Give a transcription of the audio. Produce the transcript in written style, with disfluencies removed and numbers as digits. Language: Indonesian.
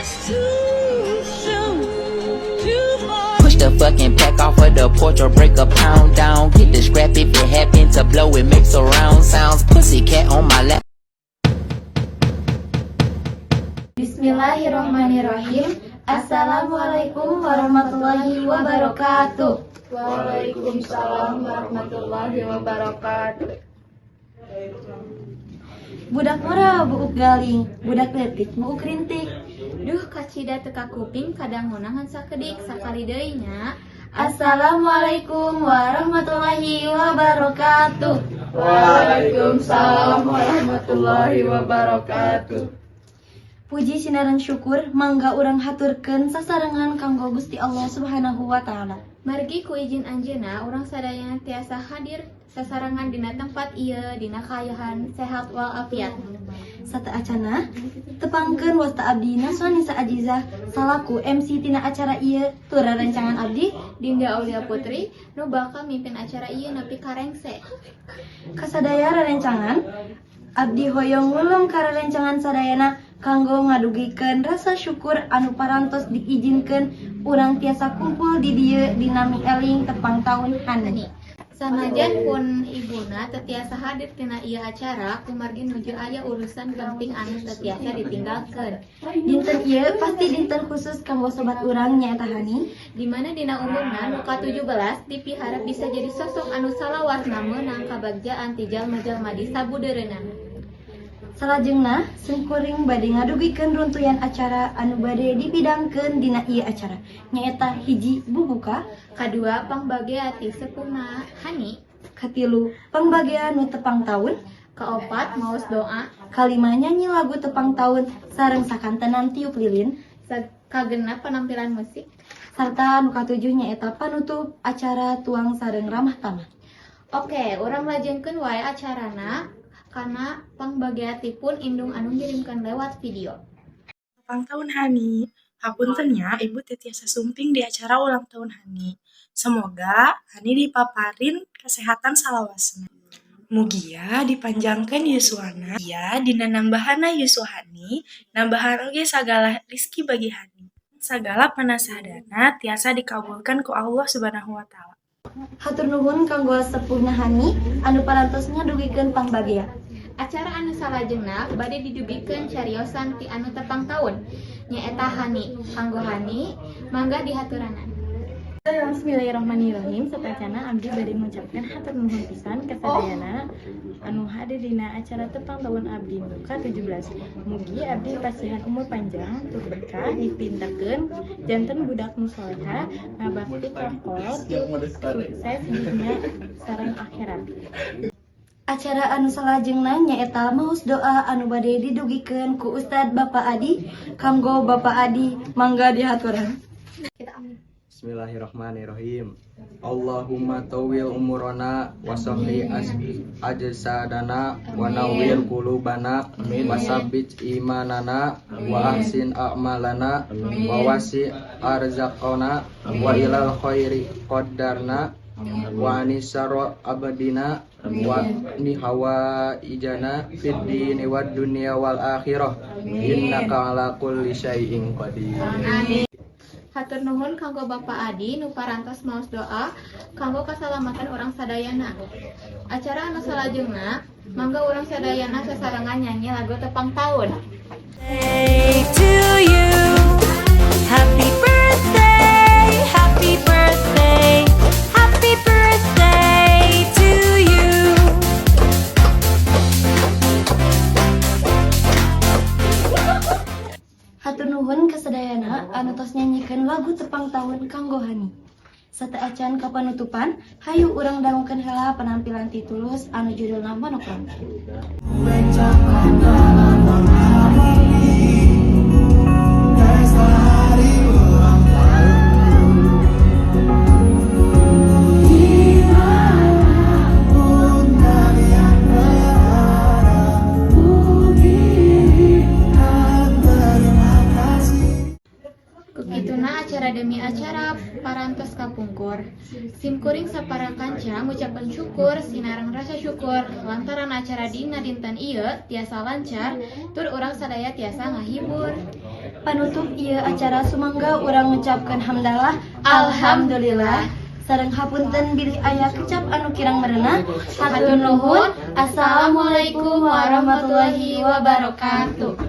Push the fucking pack off of the porch or break a pound down. Get the scrap if it happen to blow, it makes a round sounds. Pussycat on my lap. Bismillahirrahmanirrahim. Assalamualaikum warahmatullahi wabarakatuh. Waalaikumsalam warahmatullahi wabarakatuh. Budak mora buuk galing, budak letik buuk rintik. Duh kacida teka kuping kadang ngunangan sakedik sakali deui nya. Assalamualaikum warahmatullahi wabarakatuh. Waalaikumsalam warahmatullahi wabarakatuh. Puji sinaran syukur mangga urang haturkeun sasarengan kanggo Gusti Allah Subhanahu wa taala. Margi ku izin anjeunna urang sadaya tiasa hadir sasarangan dina tempat ieu dina kaayaan sehat walafiat. Sateacana tepangkeun wasta abdi Naswa Nisa Ajizah salaku MC tina acara ieu tur rancangan abdi Dinda Aulia Putri nu bakal mimpin acara ieu nepi ka rengse. kasadaya rerencangan abdi hoyong ngulung ka rerencangan sadayana kanggo ngadugikeun rasa syukur anu parantos diizinkeun urang tiasa kumpul di dieu dina eling tepang taun hani. Sanajan pun ibuna tetiasa hadir tina ieu acara kumargi nuju aya urusan genting anu tetiasa ditinggalkeun. Dinten ieu pasti dinten khusus kanggo sobat urang nyaeta hani, Di mana dina umurna nu ka-17 dipiharap bisa jadi sosok anu salawasna meunang kabagjaan ti jalma-jalma di sabudeureunana. salajengna sengkuring bade ngadugikeun runtuyan acara anu bade dibidangkeun dina ieu acara nyaeta hiji bubuka, Kadua pangbagea ti sepuhna hani, katilu pangbagea nu tepang taun, kaopat maos doa, kalima nyanyi lagu tepang taun sareng sakantenan tiup lilin, kagenap penampilan musik. sarta nu katujuh nyaeta panutup acara tuang sareng ramah tamah. Oke, urang lajengkeun wae acarana kana pangbageatipun indung anu ngirimkeun lewat video. Ulang tahun Hani, hapuntennya Ibu teu tiasa sumping di acara ulang tahun Hani. Semoga Hani dipaparin kesehatan salawasna. Mugia dipanjangkeun yuswana, ya dina nambahana yuswa Hani, nambahan oge sagala rizki bagi Hani. Sagala panasadana tiasa dikabulkan ku Allah Subhanahu wa taala. Hatur nuhun kanggo sepuhna hani anu parantos ngadugikeun pangbagea. Acara anu salajengna bade didugikeun cariosan ti anu tepang taun nyaeta hani. Kanggo hani mangga dihaturanan. Bismillahirrahmanirrahim. Sapacana abdi bade ngucapkeun hatur nuhun pisan ka sadayana anu hadir dina acara tepang taun abdi nu ka-17. Mugi abdi pasihan umur panjang tur berkah dipintakeun janten budak nu salehah ngabakti ka kolot sukses dunya sareng akhirat. Acara anu salajengna nyaeta maos doa anu bade didugikeun ku Ustad Bapak Adi. Kanggo Bapak Adi mangga dihaturan. Bismillahirrahmanirrahim. Allahumma tawil umurana wa sahhi ajsadana wa nawwir qulubana wa sabbit imanana wa ahsin a'malana wa wasi' arzaqana wa ilal khairi qaddarna wa anisara abadina wa nihawa ijana fid dini wad dunya wal akhirah innaka ala kulli syai'in qadir. Amin. Hatur nuhun kanggo Bapak Adi nu parantos maos doa kanggo kasalamatan urang sadayana. Acara anu salajengna mangga urang sadayana sasarengan nyanyi lagu tepang taun. To you, happy birthday, happy birthday, happy birthday to you. Hatur nuhun kasadayana anu tos nyanyikeun lagu tepang taun kanggo hani. Sateacan kapanutupan, hayu urang dangukeun heula penampilan ti Tulus anu judulna Monokrom. Kukituna acara demi acara parantos kapungkur. Simkuring sapara kanca ngucapkeun syukur sinareng rasa syukur lantaran acara dina dinten ieu tiasa lancar tur urang sadaya tiasa ngahibur. Panutup ieu acara sumangga urang ngucapkeun hamdalah alhamdulillah sareng hapunten bilih aya kecap anu kirang merenah. Hatur nuhun. Assalamualaikum warahmatullahi wabarakatuh.